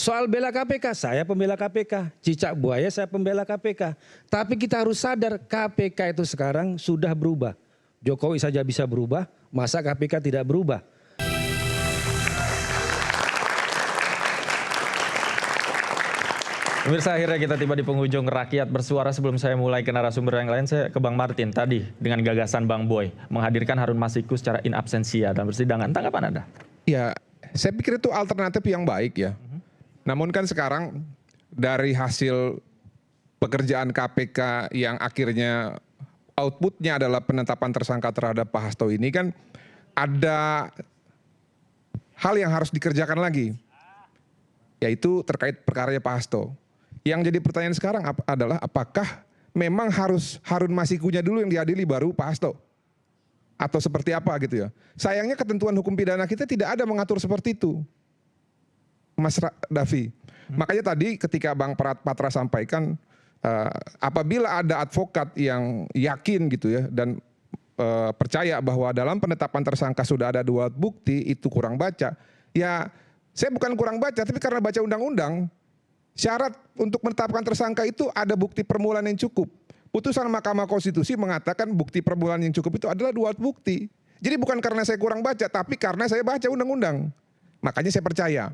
Soal bela KPK, saya pembela KPK. Cicak buaya saya pembela KPK. Tapi kita harus sadar KPK itu sekarang sudah berubah. Jokowi saja bisa berubah, masa KPK tidak berubah? Pemirsa, akhirnya kita tiba di penghujung Rakyat Bersuara. Sebelum saya mulai ke narasumber yang lain, saya ke Bang Martin tadi dengan gagasan Bang Boy menghadirkan Harun Masiku secara in absentia dalam persidangan. Tanggapan Anda? Ya, saya pikir itu alternatif yang baik ya. Namun kan sekarang dari hasil pekerjaan KPK yang akhirnya outputnya adalah penetapan tersangka terhadap Pak Hasto ini kan ada hal yang harus dikerjakan lagi. Yaitu terkait perkaranya Pak Hasto. Yang jadi pertanyaan sekarang adalah apakah memang harus Harun Masikunya dulu yang diadili baru Pak Hasto? Atau seperti apa gitu ya. Sayangnya ketentuan hukum pidana kita tidak ada mengatur seperti itu. Mas Davi. Makanya tadi ketika Bang Patra sampaikan apabila ada advokat yang yakin gitu ya dan percaya bahwa dalam penetapan tersangka sudah ada dua bukti itu kurang baca. Ya saya bukan kurang baca tapi karena baca undang-undang syarat untuk menetapkan tersangka itu ada bukti permulaan yang cukup. Putusan Mahkamah Konstitusi mengatakan bukti permulaan yang cukup itu adalah dua bukti. Jadi bukan karena saya kurang baca tapi karena saya baca undang-undang. Makanya saya percaya.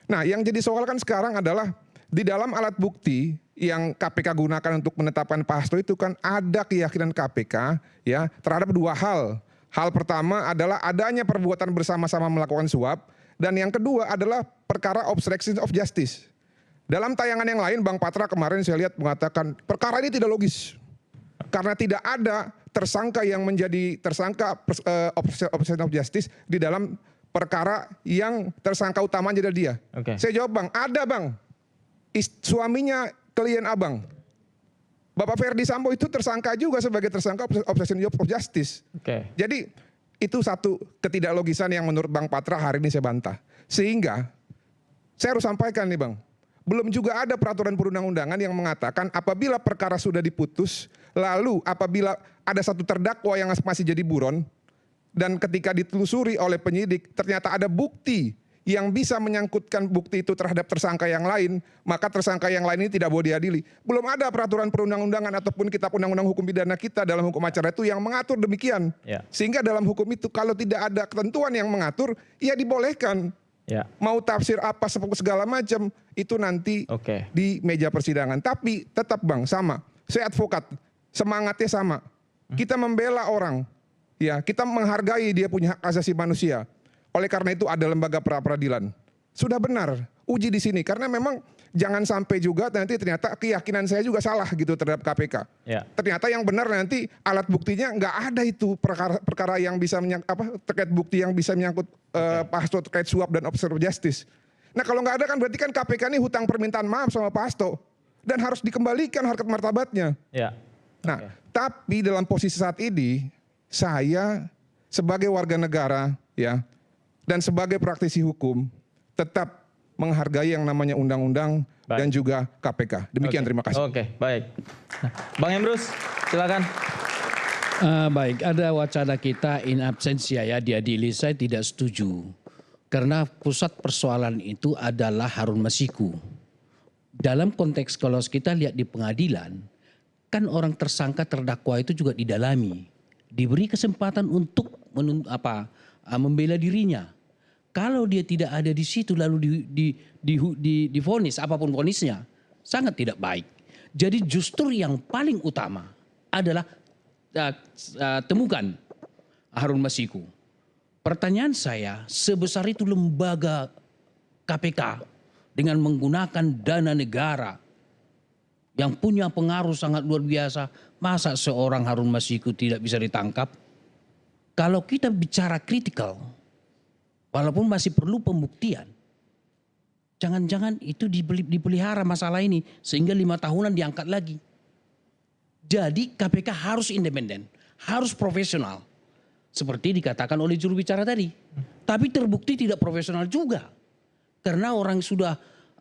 Nah, yang jadi soal kan sekarang adalah di dalam alat bukti yang KPK gunakan untuk menetapkan Pak Hasto itu kan ada keyakinan KPK ya terhadap dua hal. Hal pertama adalah adanya perbuatan bersama-sama melakukan suap dan yang kedua adalah perkara obstruction of justice. Dalam tayangan yang lain Bang Patra kemarin saya lihat mengatakan perkara ini tidak logis. Karena tidak ada tersangka yang menjadi tersangka obstruction of justice di dalam perkara yang tersangka utama adalah dia. Saya jawab Bang, ada Bang. Suaminya klien Abang. Bapak Ferdi Sambo itu tersangka juga sebagai tersangka obstruction of justice. Jadi itu satu ketidaklogisan yang menurut Bang Patra hari ini saya bantah. Sehingga saya harus sampaikan nih Bang. Belum juga ada peraturan perundang-undangan yang mengatakan apabila perkara sudah diputus, lalu apabila ada satu terdakwa yang masih jadi buron, dan ketika ditelusuri oleh penyidik ternyata ada bukti yang bisa menyangkutkan bukti itu terhadap tersangka yang lain, maka tersangka yang lain ini tidak boleh diadili. Belum ada peraturan perundang-undangan ataupun kitab undang-undang hukum pidana kita dalam hukum acara itu yang mengatur demikian. Sehingga dalam hukum itu kalau tidak ada ketentuan yang mengatur, ya dibolehkan. Mau tafsir apa segala macam itu nanti di meja persidangan. Tapi tetap Bang sama, saya advokat, semangatnya sama. Kita membela orang. Ya, kita menghargai dia punya hak asasi manusia. Oleh karena itu ada lembaga pra-peradilan. Sudah benar, uji di sini. Karena memang jangan sampai juga nanti ternyata keyakinan saya juga salah gitu terhadap KPK. Ternyata yang benar nanti alat buktinya nggak ada itu perkara yang bisa terkait bukti yang bisa menyangkut Pak Hasto terkait suap dan obstruction of justice. Nah kalau nggak ada kan berarti kan KPK ini hutang permintaan maaf sama Pak Hasto dan harus dikembalikan harkat martabatnya. Nah tapi dalam posisi saat ini saya sebagai warga negara ya dan sebagai praktisi hukum tetap menghargai yang namanya undang-undang dan juga KPK. Demikian terima kasih. Baik. Nah, Bang Emrus silakan. Baik, ada wacana kita in absentia ya diadili. Saya tidak setuju. Karena pusat persoalan itu adalah Harun Masiku. Dalam konteks kalau kita lihat di pengadilan, kan orang tersangka terdakwa itu juga didalami. Diberi kesempatan untuk membela dirinya. Kalau dia tidak ada di situ lalu divonis apapun vonisnya, sangat tidak baik. Jadi justru yang paling utama adalah temukan Harun Masiku. Pertanyaan saya, sebesar itu lembaga KPK dengan menggunakan dana negara yang punya pengaruh sangat luar biasa, masa seorang Harun Masiku tidak bisa ditangkap? Kalau kita bicara kritikal, walaupun masih perlu pembuktian, jangan-jangan itu dipelihara masalah ini sehingga 5 tahunan diangkat lagi. Jadi KPK harus independen, harus profesional. Seperti dikatakan oleh juru bicara tadi. Tapi terbukti tidak profesional juga. Karena orang sudah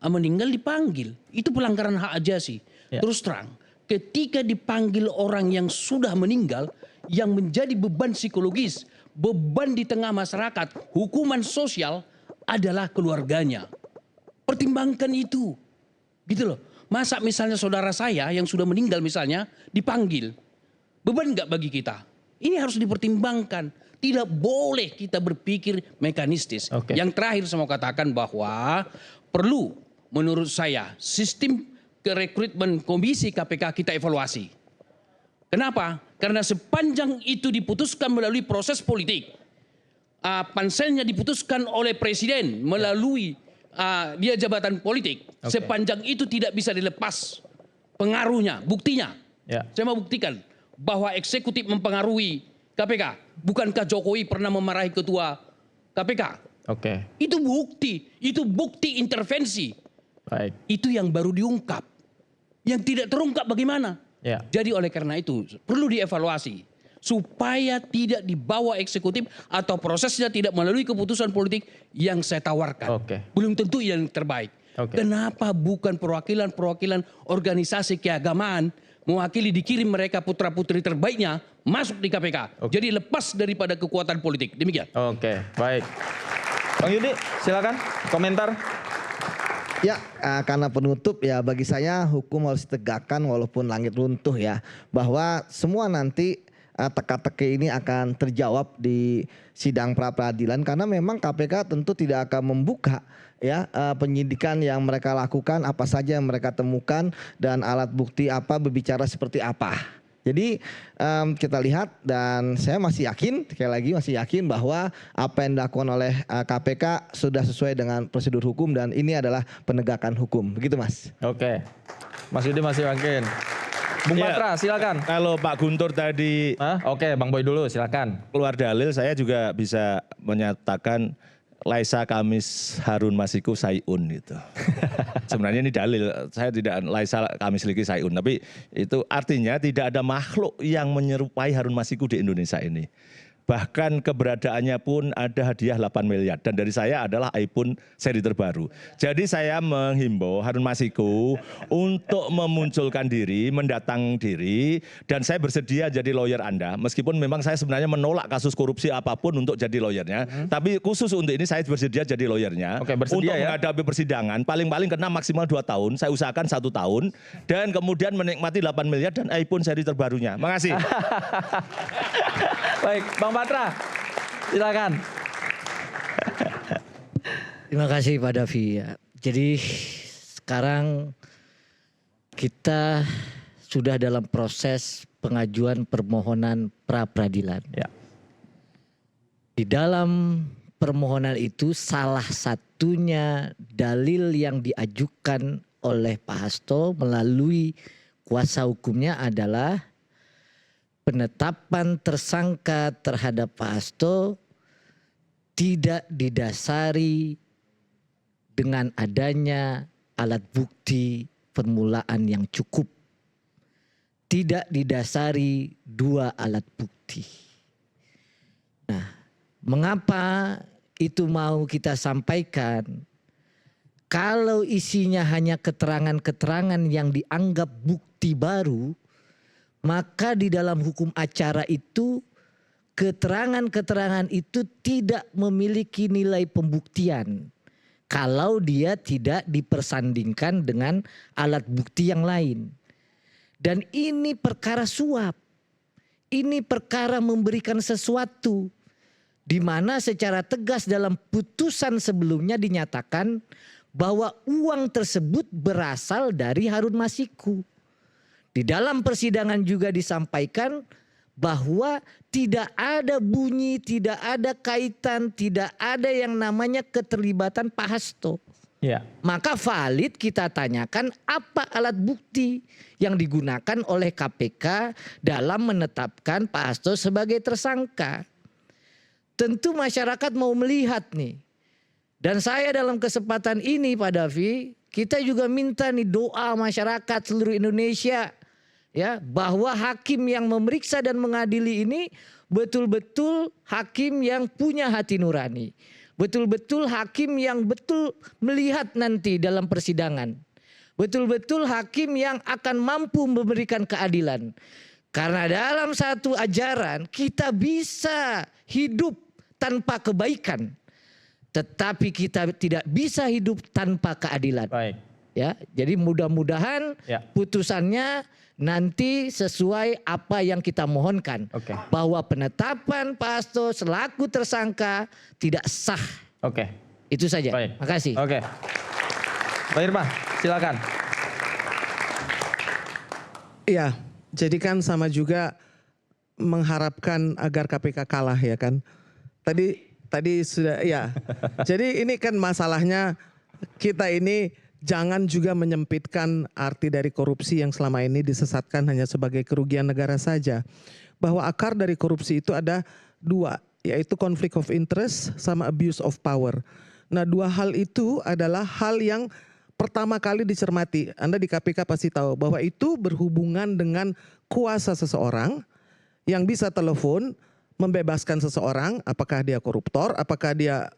meninggal dipanggil. Itu pelanggaran hak ajasi. Terus terang, ketika dipanggil orang yang sudah meninggal, yang menjadi beban psikologis, beban di tengah masyarakat, hukuman sosial adalah keluarganya. Pertimbangkan itu. Gitu loh. Masa misalnya saudara saya yang sudah meninggal misalnya dipanggil. Beban nggak bagi kita? Ini harus dipertimbangkan. Tidak boleh kita berpikir mekanistis. Oke. Yang terakhir saya mau katakan bahwa perlu menurut saya sistem rekrutmen komisi KPK kita evaluasi. Kenapa? Karena sepanjang itu diputuskan melalui proses politik. Panselnya diputuskan oleh presiden melalui dia jabatan politik. Oke. Sepanjang itu tidak bisa dilepas pengaruhnya, buktinya. Ya. Saya mau buktikan bahwa eksekutif mempengaruhi KPK. Bukankah Jokowi pernah memarahi ketua KPK? Oke, Itu bukti intervensi. baik. Itu yang baru diungkap. Yang tidak terungkap bagaimana? Ya. Jadi oleh karena itu perlu dievaluasi. Supaya tidak dibawa eksekutif atau prosesnya tidak melalui keputusan politik yang saya tawarkan. Oke. Belum tentu yang terbaik. Oke. Kenapa bukan perwakilan-perwakilan organisasi keagamaan mewakili dikirim mereka putra-putri terbaiknya masuk di KPK. Oke. Jadi lepas daripada kekuatan politik. Demikian. Oke, baik. Bang Yudi, silakan komentar. Ya, karena penutup ya bagi saya hukum harus ditegakkan walaupun langit runtuh ya. Bahwa semua nanti teka-teki ini akan terjawab di sidang pra-peradilan karena memang KPK tentu tidak akan membuka ya penyidikan yang mereka lakukan, apa saja yang mereka temukan dan alat bukti apa berbicara seperti apa. Jadi kita lihat dan saya masih yakin, sekali lagi masih yakin bahwa apa yang dilakukan oleh KPK sudah sesuai dengan prosedur hukum dan ini adalah penegakan hukum. Begitu Mas. Oke. Mas Yudi masih yakin. Bung Ya. Patra, silakan. Kalau Pak Guntur tadi Oke, Bang Boy dulu, silakan. keluar dalil, saya juga bisa menyatakan Laisa Kamis Harun Masiku Sayun gitu. Sebenarnya ini dalil, saya tidak Laisa Kamis Liki Sayun, tapi itu artinya tidak ada makhluk yang menyerupai Harun Masiku di Indonesia ini. Bahkan keberadaannya pun ada hadiah 8 miliar. Dan dari saya adalah iPhone seri terbaru. Jadi saya menghimbau Harun Masiku untuk memunculkan diri, mendatang diri. Dan saya bersedia jadi lawyer Anda. Meskipun memang saya sebenarnya menolak kasus korupsi apapun untuk jadi lawyernya. Tapi khusus untuk ini saya bersedia jadi lawyernya. Oke, bersedia untuk ya. menghadapi persidangan. Paling-paling kena maksimal 2 tahun. Saya usahakan 1 tahun. Dan kemudian menikmati 8 miliar dan iPhone seri terbarunya. Makasih. Baik, Bang Patra, silakan. Terima kasih Pak Davi. Jadi sekarang kita sudah dalam proses pengajuan permohonan pra-peradilan. Ya. Di dalam permohonan itu salah satunya dalil yang diajukan oleh Pak Hasto melalui kuasa hukumnya adalah penetapan tersangka terhadap Pak Hasto tidak didasari dengan adanya alat bukti permulaan yang cukup. Tidak didasari 2 alat bukti. Nah, mengapa itu mau kita sampaikan? Kalau isinya hanya keterangan-keterangan yang dianggap bukti baru, maka di dalam hukum acara itu keterangan-keterangan itu tidak memiliki nilai pembuktian kalau dia tidak dipersandingkan dengan alat bukti yang lain. Dan ini perkara suap. Ini perkara memberikan sesuatu di mana secara tegas dalam putusan sebelumnya dinyatakan bahwa uang tersebut berasal dari Harun Masiku. Di dalam persidangan juga disampaikan bahwa tidak ada bunyi, tidak ada kaitan, tidak ada yang namanya keterlibatan Pak Hasto. Ya. Maka valid kita tanyakan apa alat bukti yang digunakan oleh KPK dalam menetapkan Pak Hasto sebagai tersangka. Tentu masyarakat mau melihat nih. Dan saya dalam kesempatan ini Pak Davi, kita juga minta nih doa masyarakat seluruh Indonesia. Ya, bahwa hakim yang memeriksa dan mengadili ini betul-betul hakim yang punya hati nurani. Betul-betul hakim yang betul melihat nanti dalam persidangan. Betul-betul hakim yang akan mampu memberikan keadilan. Karena dalam satu ajaran kita bisa hidup tanpa kebaikan. tetapi kita tidak bisa hidup tanpa keadilan. Baik. Ya, jadi mudah-mudahan Ya. putusannya nanti sesuai apa yang kita mohonkan. Oke. Bahwa penetapan Pak Hasto selaku tersangka tidak sah. Oke. Itu saja. Baik. Makasih. Oke. Pak Irma, silakan. Iya, jadi kan sama juga mengharapkan agar KPK kalah ya kan. Tadi sudah ya. Jadi ini kan masalahnya kita ini jangan juga menyempitkan arti dari korupsi yang selama ini disesatkan hanya sebagai kerugian negara saja. Bahwa akar dari korupsi itu ada dua, yaitu conflict of interest sama abuse of power. Nah, dua hal itu adalah hal yang pertama kali dicermati. Anda di KPK pasti tahu bahwa itu berhubungan dengan kuasa seseorang yang bisa telepon membebaskan seseorang, apakah dia koruptor, apakah dia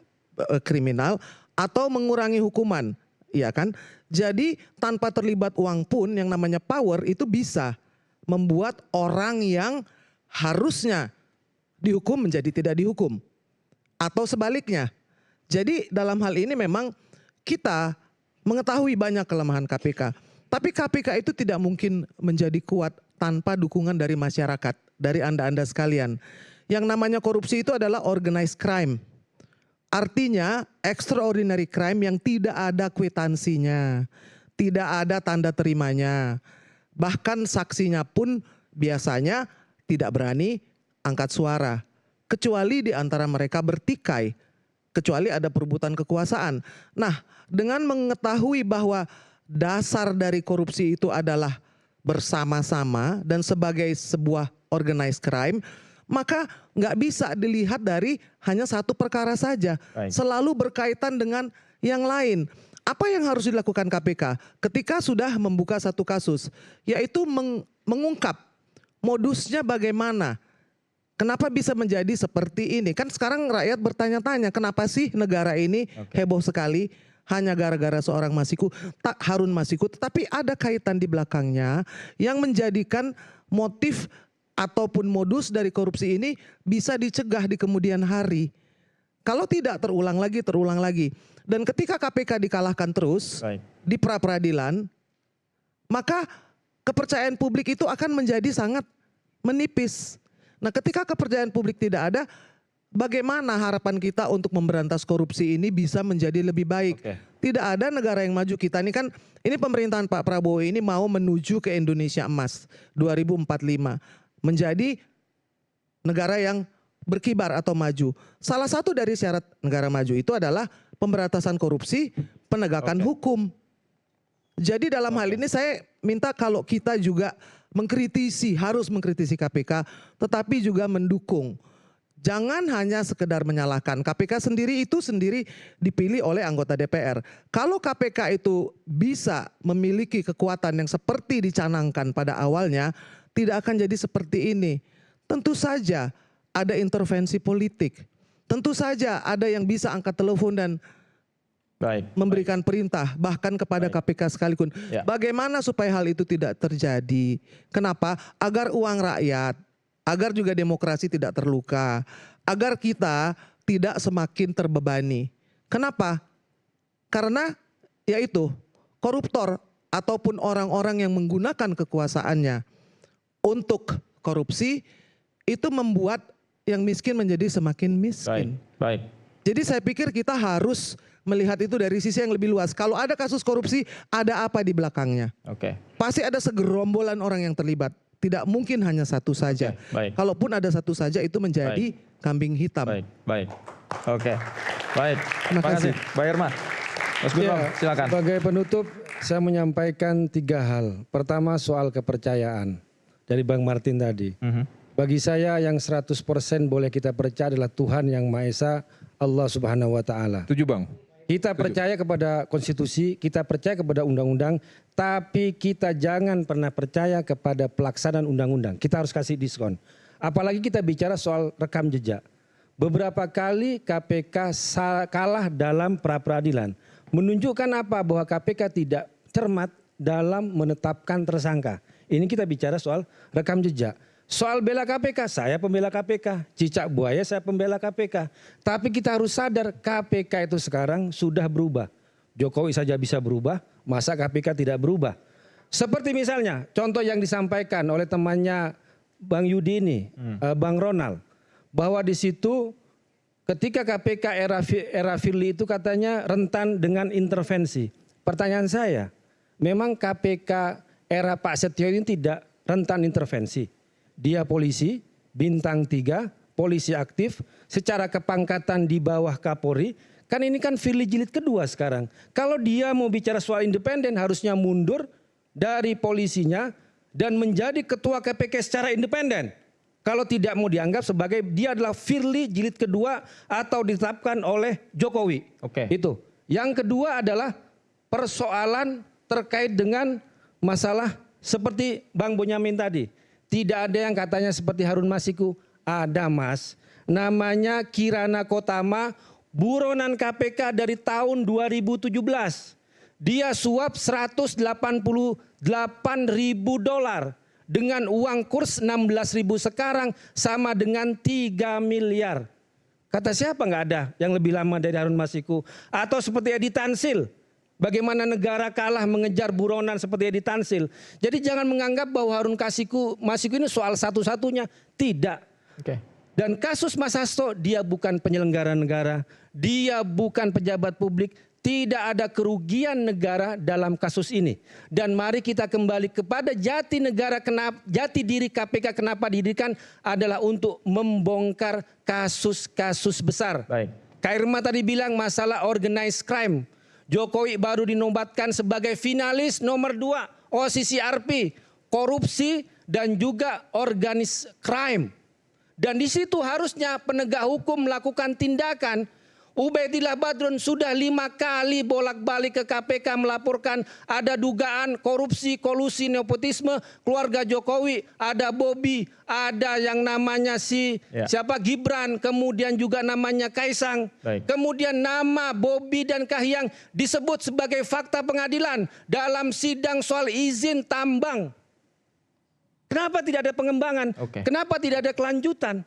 kriminal, atau mengurangi hukuman. Iya kan? Jadi tanpa terlibat uang pun yang namanya power itu bisa membuat orang yang harusnya dihukum menjadi tidak dihukum. Atau sebaliknya. Jadi dalam hal ini memang kita mengetahui banyak kelemahan KPK. Tapi KPK itu tidak mungkin menjadi kuat tanpa dukungan dari masyarakat, dari Anda-Anda sekalian. Yang namanya korupsi itu adalah organized crime. Artinya extraordinary crime yang tidak ada kwitansinya, tidak ada tanda terimanya. Bahkan saksinya pun biasanya tidak berani angkat suara. Kecuali di antara mereka bertikai, kecuali ada perebutan kekuasaan. Nah, dengan mengetahui bahwa dasar dari korupsi itu adalah bersama-sama dan sebagai sebuah organized crime, maka nggak bisa dilihat dari hanya satu perkara saja. Baik. Selalu berkaitan dengan yang lain. Apa yang harus dilakukan KPK ketika sudah membuka satu kasus? Yaitu mengungkap modusnya bagaimana. Kenapa bisa menjadi seperti ini? Kan sekarang rakyat bertanya-tanya, kenapa sih negara ini heboh sekali? Hanya gara-gara seorang Harun Masiku. Tetapi ada kaitan di belakangnya yang menjadikan motif ataupun modus dari korupsi ini bisa dicegah di kemudian hari. Kalau tidak terulang lagi. Dan ketika KPK dikalahkan terus di pra-peradilan, maka kepercayaan publik itu akan menjadi sangat menipis. Nah, ketika kepercayaan publik tidak ada, bagaimana harapan kita untuk memberantas korupsi ini bisa menjadi lebih baik? Tidak ada negara yang maju. Kita ini kan, ini pemerintahan Pak Prabowo ini mau menuju ke Indonesia Emas 2045. Menjadi negara yang berkibar atau maju. Salah satu dari syarat negara maju itu adalah pemberantasan korupsi, penegakan hukum. Jadi dalam hal ini saya minta kalau kita juga harus mengkritisi KPK, tetapi juga mendukung. Jangan hanya sekedar menyalahkan. KPK sendiri dipilih oleh anggota DPR. Kalau KPK itu bisa memiliki kekuatan yang seperti dicanangkan pada awalnya, tidak akan jadi seperti ini. Tentu saja ada intervensi politik. Tentu saja ada yang bisa angkat telepon dan memberikan perintah bahkan kepada KPK sekalipun. Bagaimana supaya hal itu tidak terjadi? Kenapa? Agar uang rakyat, agar juga demokrasi tidak terluka, agar kita tidak semakin terbebani. Kenapa? Karena yaitu koruptor ataupun orang-orang yang menggunakan kekuasaannya untuk korupsi itu membuat yang miskin menjadi semakin miskin. Baik. Jadi saya pikir kita harus melihat itu dari sisi yang lebih luas. Kalau ada kasus korupsi, ada apa di belakangnya? Pasti ada segerombolan orang yang terlibat. Tidak mungkin hanya satu saja. Kalaupun ada satu saja itu menjadi kambing hitam. Baik. Terima kasih. Pak Irma. Mas Gufron, silakan. Sebagai penutup, saya menyampaikan 3 hal. Pertama soal kepercayaan dari Bang Martin tadi. Bagi saya yang 100% boleh kita percaya adalah Tuhan yang Maha Esa, Allah Subhanahu wa taala. Setuju, Bang. Kita percaya kepada konstitusi, kita percaya kepada undang-undang, tapi kita jangan pernah percaya kepada pelaksanaan undang-undang. Kita harus kasih diskon. Apalagi kita bicara soal rekam jejak. Beberapa kali KPK kalah dalam pra-peradilan. Menunjukkan apa? Bahwa KPK tidak cermat dalam menetapkan tersangka. Ini kita bicara soal rekam jejak. Soal bela KPK, saya pembela KPK. Cicak buaya saya pembela KPK. Tapi kita harus sadar KPK itu sekarang sudah berubah. Jokowi saja bisa berubah, masa KPK tidak berubah? Seperti misalnya contoh yang disampaikan oleh temannya Bang Yudi ini, Bang Ronald. Bahwa di situ ketika KPK era Firly itu katanya rentan dengan intervensi. Pertanyaan saya, memang KPK era Pak Setio ini tidak rentan intervensi? Dia polisi, bintang 3, polisi aktif, secara kepangkatan di bawah Kapolri. Kan ini kan Firly jilid kedua sekarang. Kalau dia mau bicara soal independen harusnya mundur dari polisinya dan menjadi ketua KPK secara independen. Kalau tidak mau dianggap sebagai dia adalah Firly jilid kedua atau ditetapkan oleh Jokowi. Oke. Itu. Yang kedua adalah persoalan terkait dengan masalah seperti Bang Bonyamin tadi. Tidak ada yang katanya seperti Harun Masiku. Ada Mas. Namanya Kirana Kotama, buronan KPK dari tahun 2017. Dia suap 188.000 dolar. Dengan uang kurs 16.000 sekarang sama dengan 3 miliar. Kata siapa nggak ada yang lebih lama dari Harun Masiku? Atau seperti Edi Tansil. Bagaimana negara kalah mengejar buronan seperti Edi Tansil. Jadi jangan menganggap bahwa Harun Masiku ini soal satu-satunya. Tidak. Oke. Dan kasus Mas Hasto, dia bukan penyelenggara negara. Dia bukan pejabat publik. Tidak ada kerugian negara dalam kasus ini. Dan mari kita kembali kepada jati negara, jati diri KPK kenapa didirikan adalah untuk membongkar kasus-kasus besar. Baik. Kak Irma tadi bilang masalah organized crime. Jokowi baru dinobatkan sebagai finalis nomor 2 OCCRP, korupsi dan juga organized crime. Dan di situ harusnya penegak hukum melakukan tindakan. Ubaidillah Badrun sudah 5 kali bolak-balik ke KPK melaporkan ada dugaan korupsi, kolusi, nepotisme keluarga Jokowi. Ada Bobi, ada yang namanya siapa Gibran, kemudian juga namanya Kaisang. Baik. Kemudian nama Bobi dan Kahiyang disebut sebagai fakta pengadilan dalam sidang soal izin tambang. Kenapa tidak ada pengembangan? Oke. Kenapa tidak ada kelanjutan?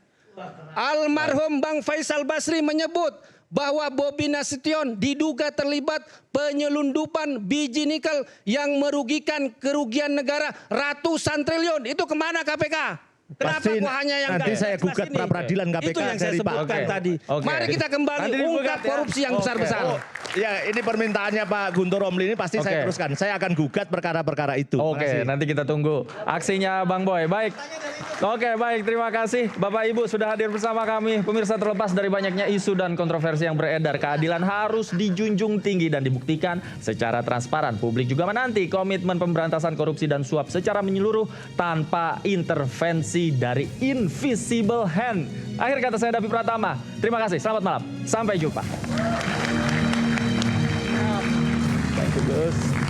Almarhum Bang Faisal Basri menyebut bahwa Bobi Nasution diduga terlibat penyelundupan biji nikel yang merugikan kerugian negara ratusan triliun. Itu kemana KPK? Kenapa Pasti kok hanya yang nanti nggak saya jelas gugat ini? pra-peradilan KPK Itu yang saya dari Pak. sebutkan Oke. tadi. Oke. Mari kita kembali Nanti digugat ungkap ya. korupsi yang besar-besar. Oh, ya ini permintaannya Pak Guntur Romli ini pasti Oke. saya teruskan. Saya akan gugat perkara-perkara itu. Oke, Makasih. nanti kita tunggu aksinya Bang Boy. Baik. Oke, baik. Terima kasih Bapak Ibu sudah hadir bersama kami. Pemirsa, terlepas dari banyaknya isu dan kontroversi yang beredar, keadilan harus dijunjung tinggi dan dibuktikan secara transparan. Publik juga menanti komitmen pemberantasan korupsi dan suap secara menyeluruh tanpa intervensi dari invisible hand. Akhir kata saya Davi Pratama. Terima kasih. Selamat malam. Sampai jumpa. Thank you, Gus.